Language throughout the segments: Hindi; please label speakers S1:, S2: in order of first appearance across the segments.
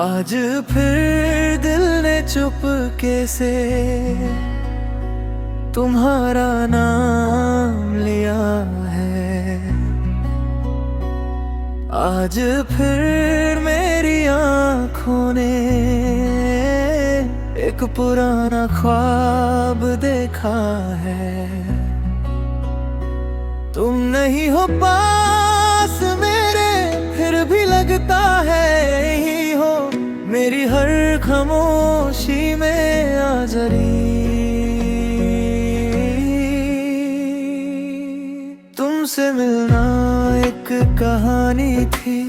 S1: आज फिर दिल ने चुपके से तुम्हारा नाम लिया है। आज फिर मेरी आँखों ने एक पुराना ख्वाब देखा है। तुम नहीं हो पास मेरे, फिर भी लगता है यही हो मेरी हर खामोशी में आजरी। तुमसे मिलना एक कहानी थी,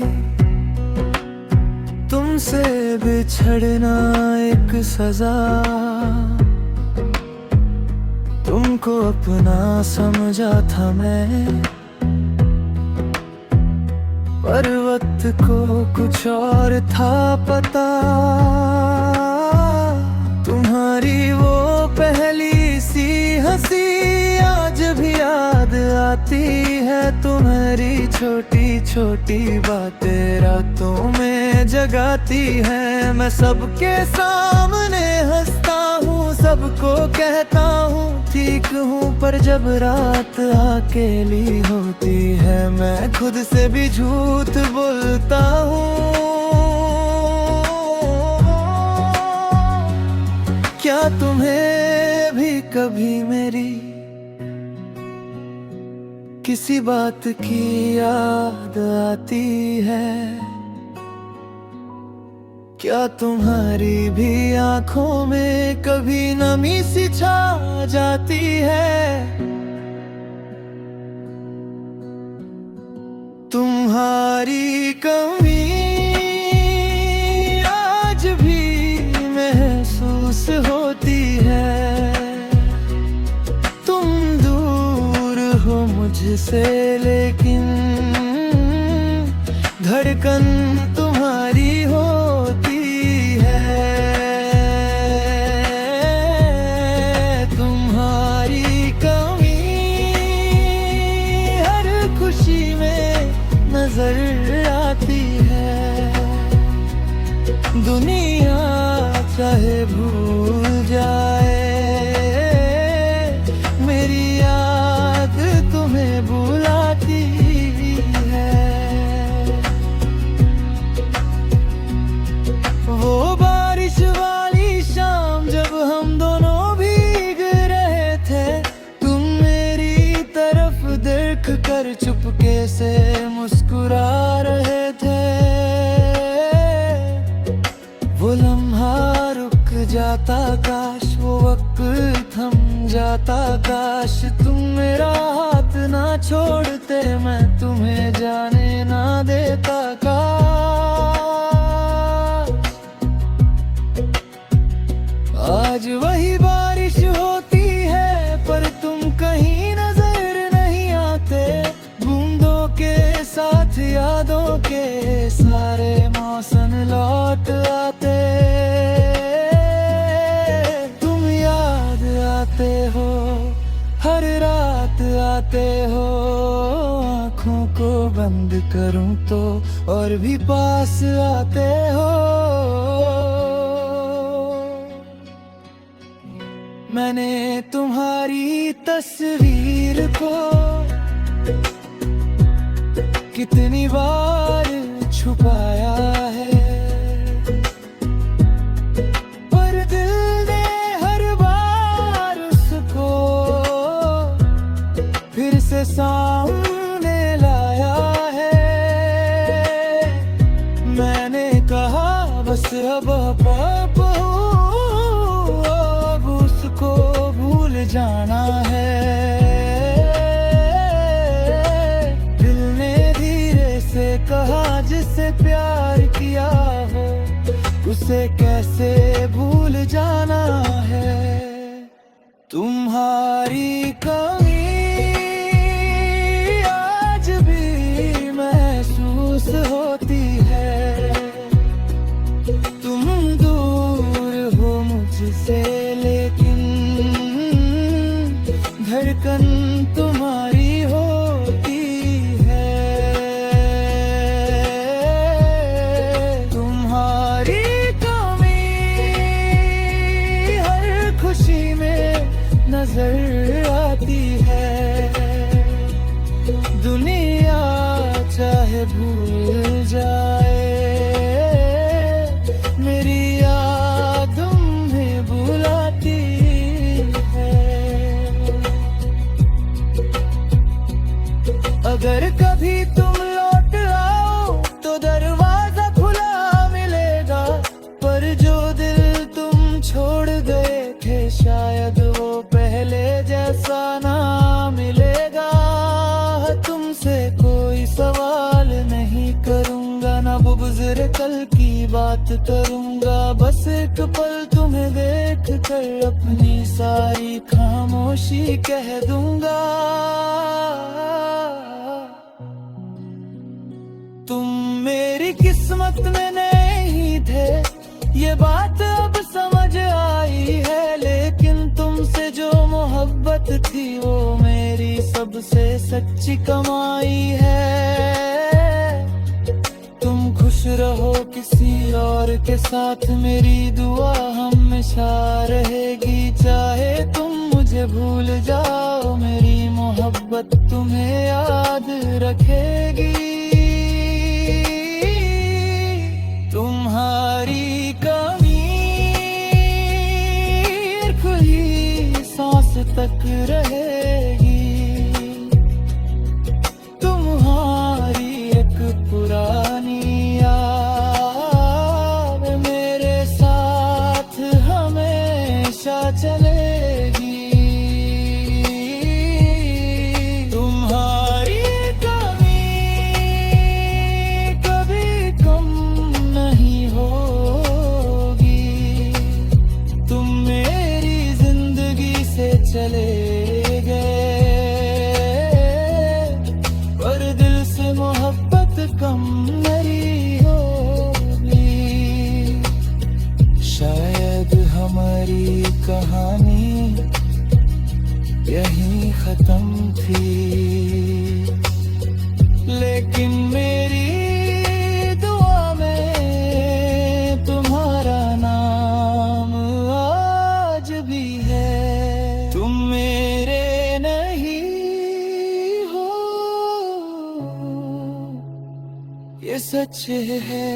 S1: तुमसे बिछड़ना एक सजा। तुमको अपना समझा था मैं, पर वक्त को कुछ और था पता। तुम्हारी वो पहली सी हंसी आज भी याद आती है। तुम्हारी छोटी छोटी बातें रातों में जगाती है। मैं सबके सामने हंसता हूँ, सबको कहता हूँ ठीक हूँ, पर जब रात अकेली होती है मैं खुद से भी झूठ बोलता हूँ। क्या तुम्हें भी कभी मेरी किसी बात की याद आती है? क्या तुम्हारी भी आंखों में कभी नमी सी छा जाती है? तुम्हारी कमी आज भी महसूस होती है। तुम दूर हो मुझसे लेकिन धड़कन तुम्हारी होती है। तुम्हारी कमी हर खुशी में नजर आती है। दुनिया चाहे भूल जाए, मेरी याद तुम्हें बुलाती है। वो बारिश वाली शाम जब हम दोनों भीग रहे थे, तुम मेरी तरफ देख कर चुपके से मुस्कुरा रहे थे। वो लम्हा रुक जाता काश, वो वक्त थम जाता काश। तुम मेरा हाथ ना छोड़ते, मैं तुम्हें जाने ना देता काश। आज वही बारिश होती है पर तुम कहीं नजर नहीं आते। बूंदों के साथ यादों के सारे मौसम लौट आते। तुम याद आते हो, हर रात आते हो। आँखों को बंद करूं तो और भी पास आते हो। मैंने तुम्हारी तस्वीर को कितनी बार छुपाया है, पर दिल ने हर बार उसको फिर से सामने लाया है। मैंने कहा बस अब उसको भूल जाना है। दिल ने धीरे से कहा जिससे प्यार किया हो उसे कैसे भूल जाना है। तुम्हारी कमी आज भी महसूस होती है। तुम दूर हो मुझसे लेकिन धड़कन तुम्हारी होती है। तुम्हारी खुशी में नजर आती है। दुनिया चाहे भूल जाए, मेरी याद तुम्हें बुलाती है। अगर कभी तुम लौट आओ तो दरवाजा खुला मिलेगा, पर जो दिल तुम छोड़ गए थे शायद वो पहले जैसा ना मिलेगा। तुमसे कोई सवाल नहीं करूंगा, ना गुज़रे कल की बात करूंगा, बस एक पल तुम्हें देख कर अपनी सारी खामोशी कह दूंगा। तुम मेरी किस्मत में नहीं थे, ये बात अब समझ आई है, लेकिन तुमसे जो मोहब्बत थी वो मेरी सबसे सच्ची कमाई है। तुम खुश रहो किसी और के साथ, मेरी दुआ हमेशा रहेगी। चाहे तुम मुझे भूल जाओ, मेरी मोहब्बत तुम्हें याद रखेगी। तुम्हारी कमी खुली सांस तक रहेगी। तुम्हारी एक पुरानी याद मेरे साथ हमेशा चलेगी। तुम्हारी कमी कभी कम नहीं होगी। तुम मेरी जिंदगी से चले गए, पर दिल से मोहब्बत कम नहीं होगी। शायद हमारी कहानी यहीं खत्म थी, लेकिन मेरी दुआ में तुम्हारा नाम आज भी है। तुम मेरे नहीं हो, ये सच है,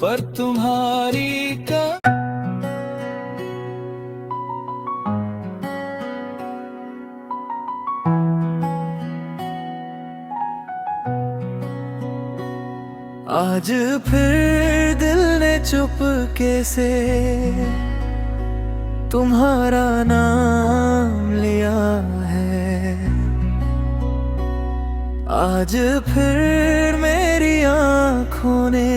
S1: पर तुम्हारी का आज फिर दिल ने चुपके से तुम्हारा नाम लिया है। आज फिर मेरी आँखों ने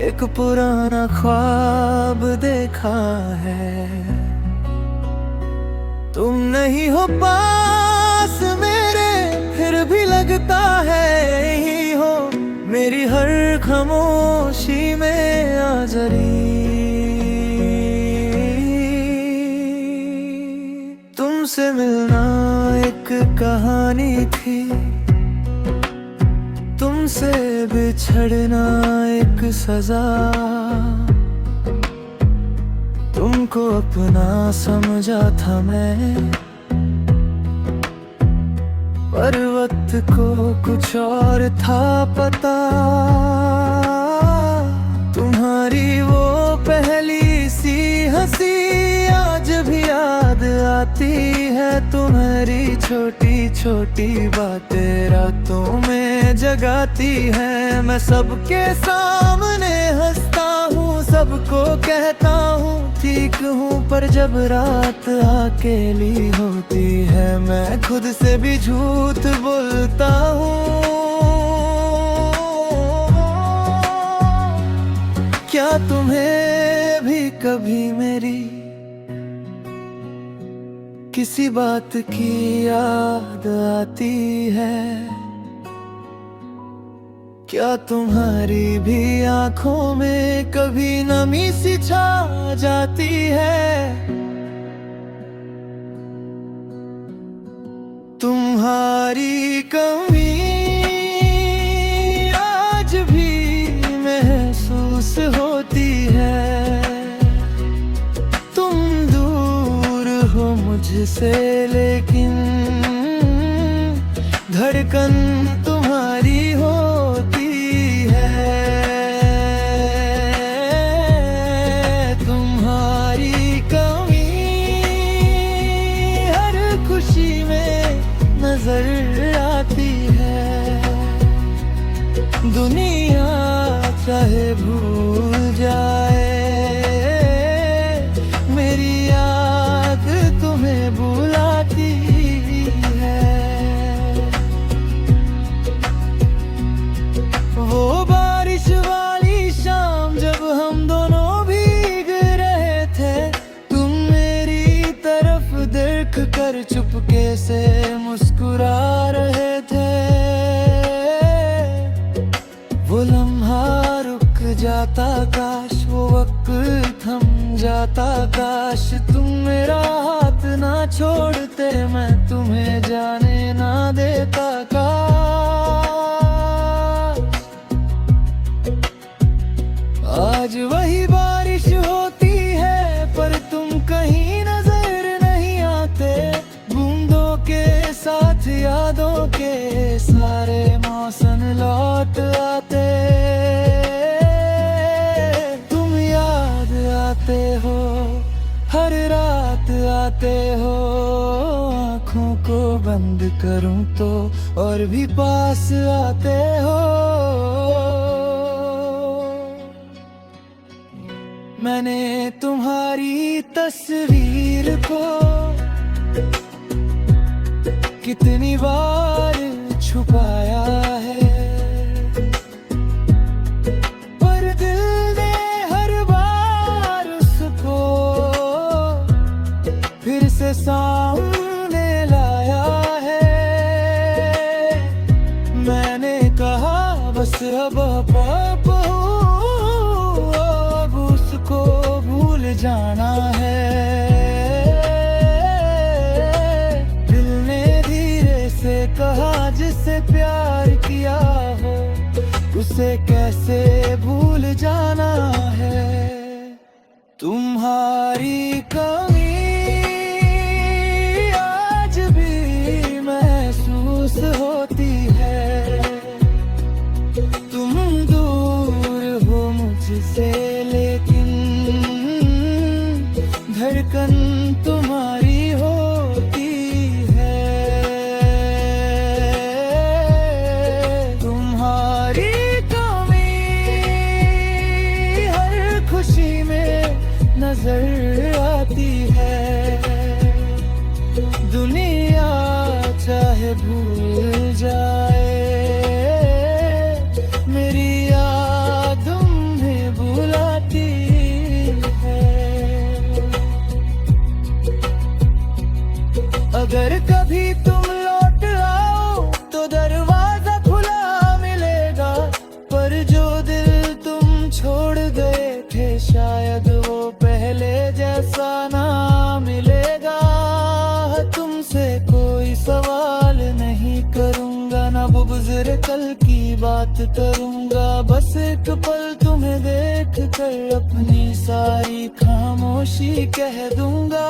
S1: एक पुराना ख्वाब देखा है। तुम नहीं हो पास मेरे, फिर भी लगता है यही हो। मेरी हर खामोशी में आज़री तुमसे मिलना एक कहानी थी, तुमसे बिछड़ना एक सजा। तुमको अपना समझा था मैं, पर वक्त को कुछ और था पता। तुम्हारी वो पहली सी हंसी आज भी याद आती है। तुम्हारी छोटी छोटी बातें रातों में जगाती है। मैं सबके सामने हंसता हूँ, सबको कहता हूँ ठीक हूँ, पर जब रात अकेली होती है मैं खुद से भी झूठ बोलता हूँ। क्या तुम्हें भी कभी मेरी किसी बात की याद आती है? क्या तुम्हारी भी आंखों में कभी नमी सी छा जाती है? तुम्हारी कमी आज भी महसूस होती मुझसे, लेकिन धड़कन तुम्हारी होती है। तुम्हारी कमी हर खुशी में नजर आती है। दुनिया चाहे भूल जाए, मेरी याद तुम्हें बुलाती है। वो बारिश वाली शाम जब हम दोनों भीग रहे थे, तुम मेरी तरफ देख कर चुपके से मुस्कुरा रहे थे। वो लम्हा रुक जाता काश, वो वक्त थम जाता काश। तुम मेरा हाथ ना छोड़ते, मैं तुम्हें जाने ना देता काश। आज वही बारिश होती है, पर तुम कहीं नजर नहीं आते। बूंदों के साथ यादों के सारे मौसम लौट आते। तुम याद आते हो, हर रात आते हो। आँखों को बंद करूं तो और भी पास आते हो। मैंने तुम्हारी तस्वीर को कितनी बार छुपाया है, पर दिल ने हर बार उसको फिर से सामने लाया है। मैंने कहा बस अब उसको भूल जाना है। दिल ने धीरे से कहा जिससे प्यार किया हो, उसे कैसे भूल जाना है। तुम्हारी कमी आज भी महसूस होती है। तुम दूर हो मुझसे, लेकिन धड़कन तुम्हारी होती है। तुम्हारी कमी हर खुशी में नजर आती है। दुनिया चाहे भूल जाए, मेरी याद तुम्हें बुलाती है। अगर कभी तुम लौट आओ तो दरवाजा खुला मिलेगा, पर जो दिल तुम छोड़ गए थे शायद वो पहले जैसा ना मिलेगा। तुमसे कोई सवाल नहीं करूंगा, ना वो गुज़रे कल की बात करूंगा। बस एक पल तुम्हें देख कर अपनी सारी खामोशी कह दूंगा।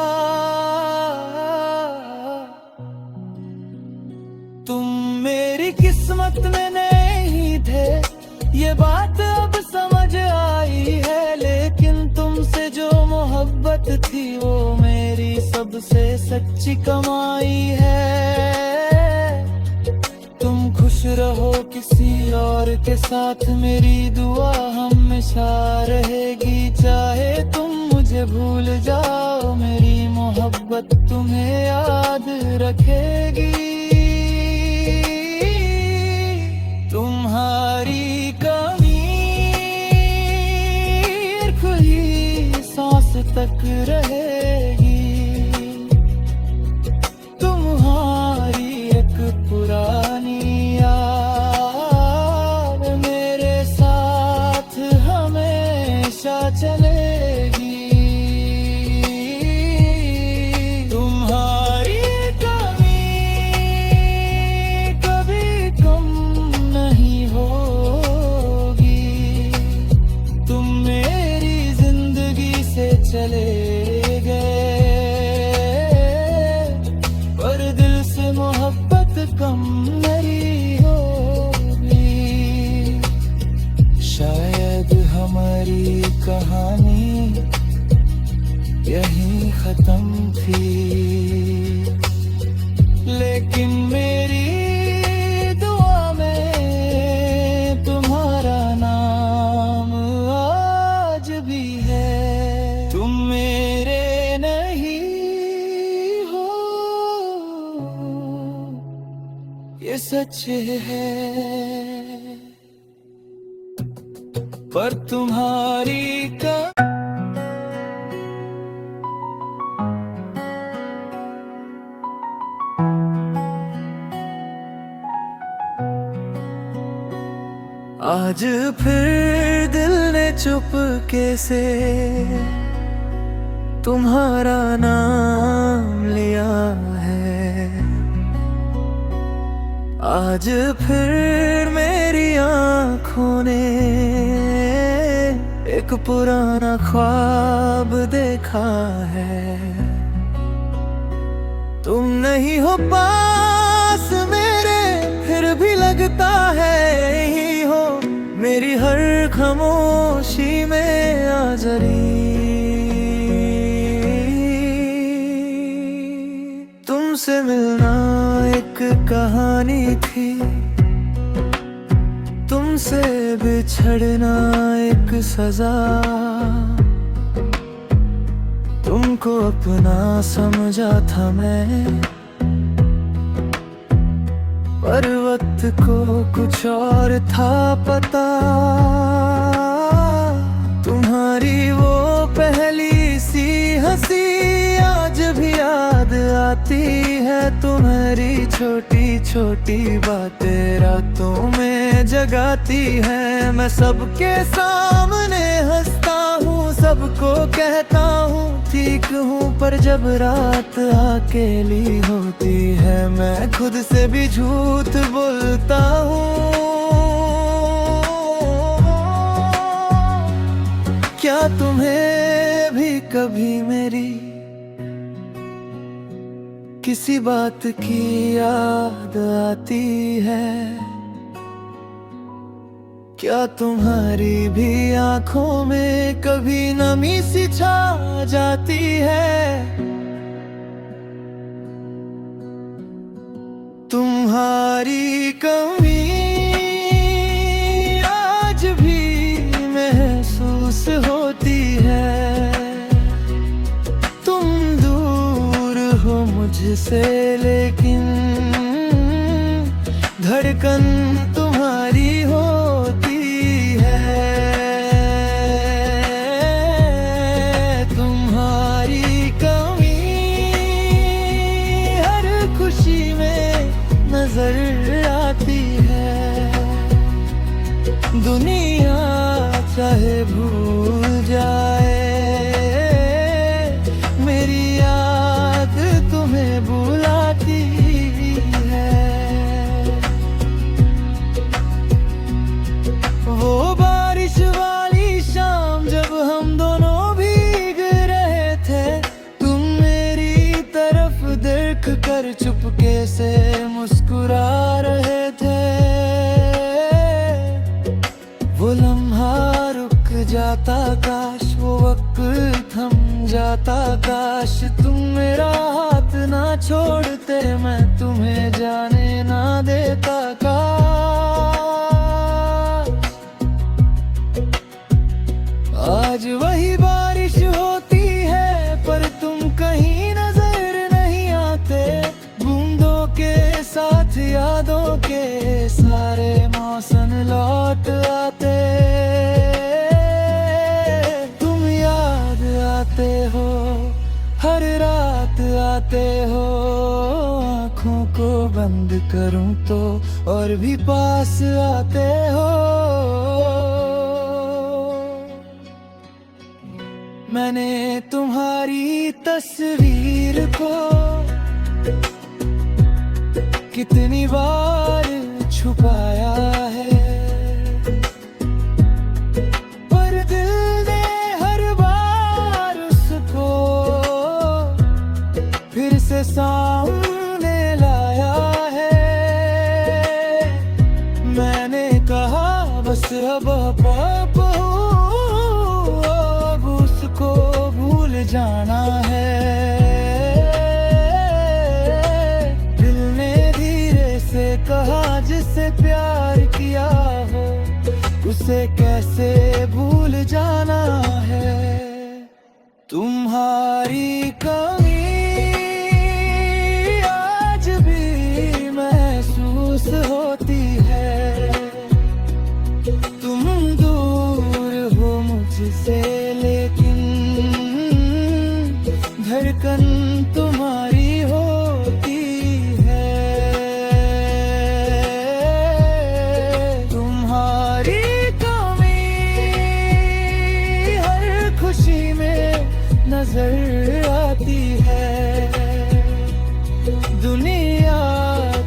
S1: तुम मेरी किस्मत में नहीं थे, ये बात अब समझ आई है। लेकिन तुमसे जो मोहब्बत थी वो मेरी सबसे सच्ची कमाई है। तुम खुश रहो किसी और के साथ, मेरी दुआ हमेशा रहेगी। चाहे तुम मुझे भूल जाओ, मेरी मोहब्बत तुम्हें याद रखेगी। तुम्हारी कमी खुली सांस तक रहेगी। तुम्हारी एक पुरानी याद मेरे साथ हमेशा चलेगी। तुम्हारी कमी कभी कम नहीं होगी। तुम मेरी जिंदगी से चले गए, कहानी यहीं खत्म थी, लेकिन मेरी दुआ में तुम्हारा नाम आज भी है। तुम मेरे नहीं हो, ये सच है, पर तुम्हारी का आज फिर दिल ने चुपके से तुम्हारा नाम लिया है। आज फिर मेरी आँखों ने एक पुराना ख्वाब देखा है। तुम नहीं हो पास मेरे, फिर भी लगता है यही हो मेरी हर खामोशी में आज़री। तुमसे मिलना एक कहानी थी, तुमसे बिछड़ना एक सजा। तुमको अपना समझा था मैं, पर वक्त को कुछ और था पता। तुम्हारी वो पहली सी हंसी आज भी याद आती है। तुम्हारी छोटी छोटी बातें रातों में जगाती है। मैं सबके सामने हंसता हूँ, सबको कहता हूँ ठीक हूँ, पर जब रात अकेली होती है मैं खुद से भी झूठ बोलता हूँ। क्या तुम्हें भी कभी मेरी किसी बात की याद आती है? क्या तुम्हारी भी आंखों में कभी नमी सी छा जाती है? तुम्हारी कमी आज भी महसूस होती है। तुम दूर हो मुझसे लेकिन धड़कन तुम्हारी होती है। तुम्हारी कमी हर खुशी में नजर आती है। दुनिया चाहे भूल जाए, मेरी याद तुम्हें बुलाती है। वो बारिश वाली शाम जब हम दोनों भीग रहे थे, तुम मेरी तरफ देख कर चुपके से मुस्कुरा रहे थे। वो लम्हा रुक जाता काश, वो वक्त थम जाता काश। तुम मेरा हाथ ना छोड़ते, मैं तुम्हें जाने ना देता काश। आज वही बारिश होती है पर तुम कहीं नजर नहीं आते। बूंदों के साथ यादों के सारे मौसम लौट आते। तुम याद आते हो, हर रात आते हो। आँखों को बंद करूं तो और भी पास आते हो। मैंने तुम्हारी तस्वीर को कितनी बार छुपाया है, पर दिल ने हर बार उसको फिर से सामने लाया है। मैंने कहा बस अब पाप हूँ भूल जाना है। तुम्हारी कमी आज भी महसूस होती है। तुम दूर हो मुझसे लेकिन धड़कन तुम्हारी होती है। तुम्हारी कमी हर खुशी में नजर आती है। दुनिया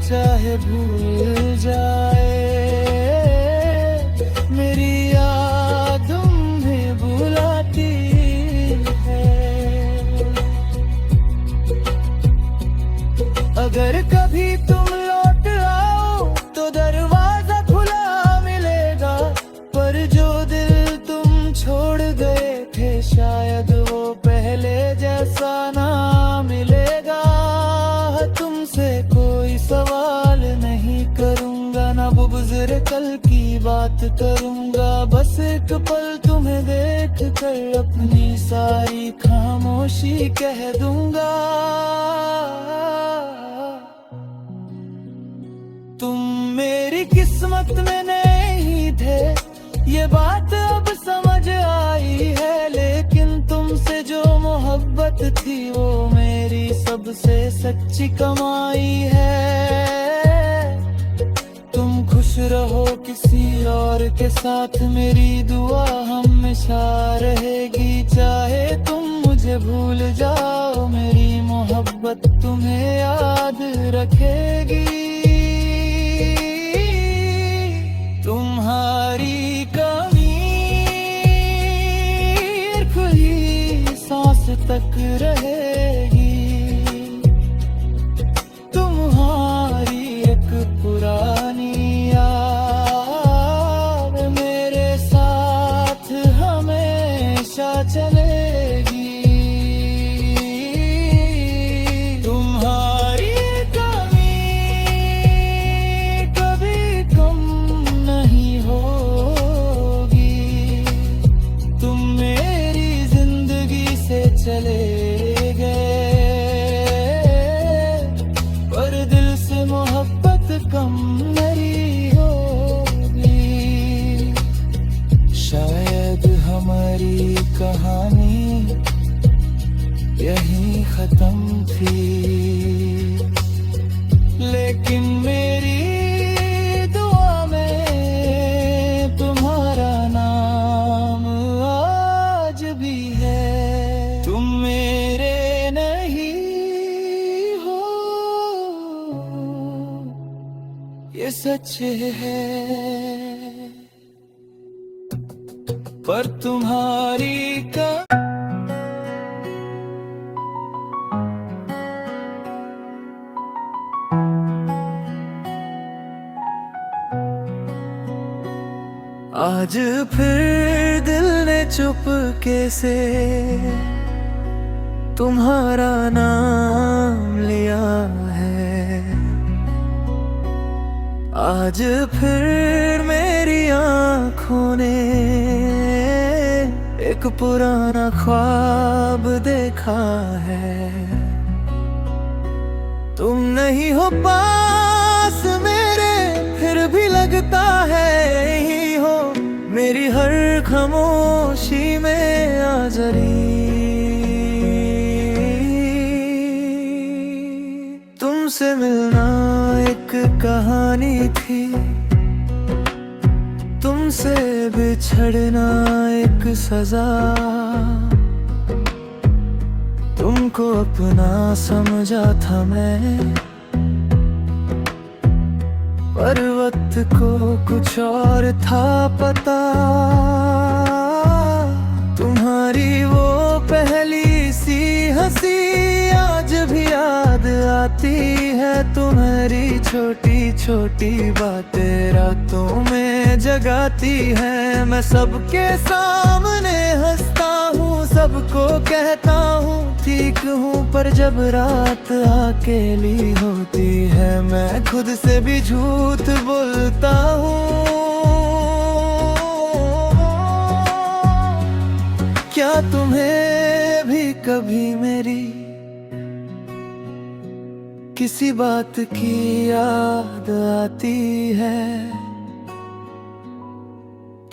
S1: चाहे भूल जाए, मेरी याद तुम्हें बुलाती है। अगर कभी तुम लौट आओ तो दरवाजा खुला मिलेगा, पर जो दिल तुम छोड़ गए थे शायद वो पहले जैसा ना मिलेगा। तुमसे कोई सवाल नहीं करूंगा, ना गुज़रे कल की बात करूंगा। बस एक पल तुम्हें देख कर अपनी सारी खामोशी कह दूंगा। तुम मेरी किस्मत में नहीं थे, ये बात अब समझ आई है। लेकिन तुमसे जो मोहब्बत थी वो मेरी सबसे सच्ची कमाई है। तुम खुश रहो किसी और के साथ, मेरी दुआ हमेशा रहेगी। चाहे तुम मुझे भूल जाओ, मेरी मोहब्बत तुम्हें याद रखेगी। तुम्हारी कमी खुली सांस तक रहेगी। तुम्हारी एक पुरानी याद मेरे साथ हमेशा चलेगी। तुम्हारी कमी कभी कम नहीं होगी। तुम मेरी जिंदगी से चले गए, पर दिल से मोहब्बत कम नहीं होगी। शायद हमारी कहानी यहीं खत्म थी, लेकिन मेरी दुआ में तुम्हारा नाम आज भी है। तुम मेरे नहीं हो, ये सच है, पर तुम्हारी का आज फिर दिल ने चुपके से तुम्हारा नाम लिया है। आज फिर मेरी आँखों ने एक पुराना ख्वाब देखा है। तुम नहीं हो पास मेरे, फिर भी लगता है यही हो। मेरी हर खामोशी में आज़री तुमसे मिलना एक कहानी थी, तुमसे बिछड़ना एक सजा। तुमको अपना समझा था मैं, पर वक्त को कुछ और था पता। तुम्हारी वो पहली सी हंसी आज भी याद आती है। तुम्हारी छोटी छोटी बातें रातों में जगाती है। मैं सबके सामने हंसता हूँ, सबको कहता हूँ ठीक हूँ, पर जब रात अकेली होती है मैं खुद से भी झूठ बोलता हूँ। क्या तुम्हें भी कभी मेरी किसी बात की याद आती है?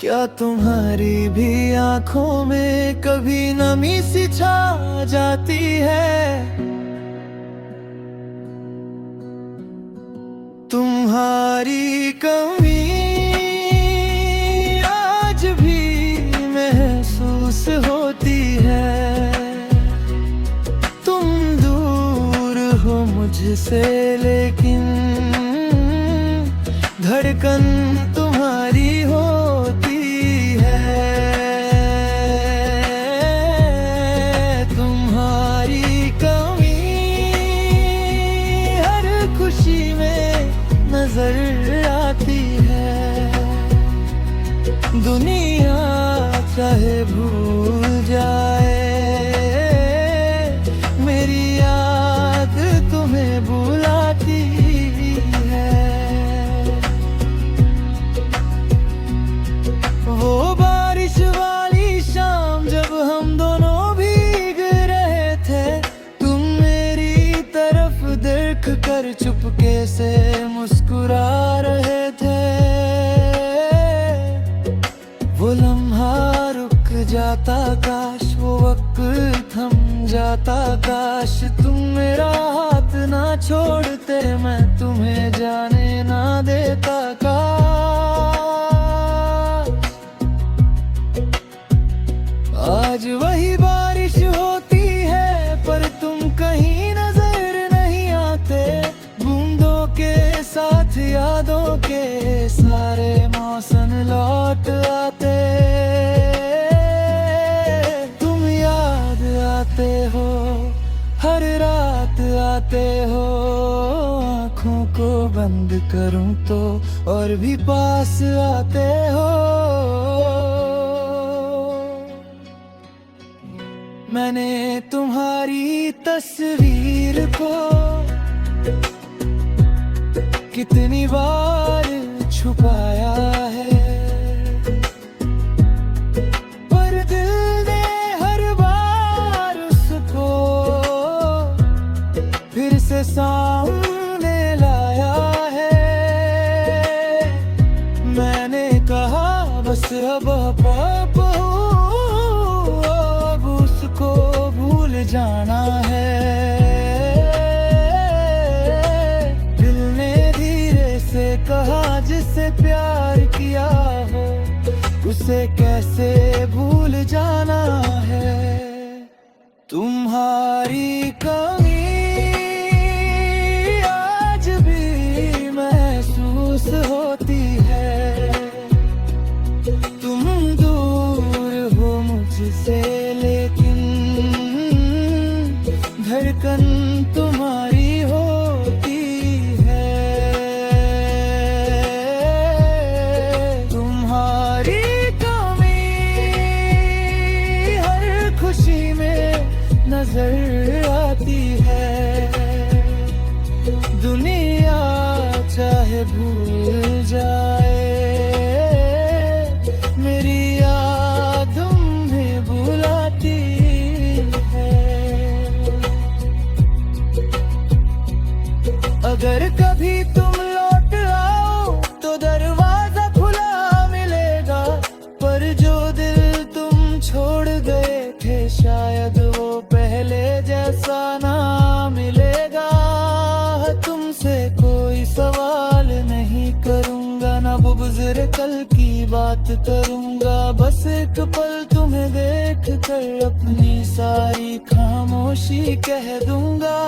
S1: क्या तुम्हारी भी आंखों में कभी नमी सी छा जाती है? तुम्हारी कमी आज भी महसूस होती है। तुम दूर हो मुझसे लेकिन धड़कन तुम्हारी होती है। तुम्हारी कमी हर खुशी में नजर आती है। दुनिया चाहे भूल जाए, मेरी याद तुम्हें बुलाती है। वो बारिश वाली शाम जब हम दोनों भीग रहे थे, तुम मेरी तरफ देख कर चुपके से मुस्कुरा रहे थे। वो लम्हा रुक जाता काश, वो वक्त थम जाता काश। तुम मेरा हाथ ना छोड़ते, मैं तुम्हें जाने ना देता काश। आज वही बारिश होती है पर तुम कहीं नजर नहीं आते। बूंदों के साथ यादों के सारे मौसम लौट आते। तुम याद आते हो, हर रात आते हो। आँखों को बंद करूं तो और भी पास आते हो। मैंने तुम्हारी तस्वीर को कितनी बार छुपाया है, पर दिल ने हर बार उसको फिर से सामने लाया है। मैंने कहा बस अब उसको भूल जाना है। दिल ने धीरे से कहा जिससे प्यार किया हो उसे कैसे भूल जाना है। तुम्हारी कमी आज भी महसूस होती है। तुम दूर हो मुझसे लेकिन धड़कन तुम्हारी होती है। तुम्हारी कमी हर खुशी में नजर आती है। दुनिया चाहे भूल जाए, मेरी याद तुम्हें बुलाती है। अगर कभी तुम लौट आओ तो दरवाजा खुला मिलेगा, पर जो दिल तुम छोड़ गए थे शायद वो पहले जैसा ना मिलेगा। तुमसे कोई सवाल नहीं करूंगा, ना गुज़रे कल की बात करूंगा। बस एक पल तुम्हें देख कर अपनी सारी खामोशी कह दूंगा।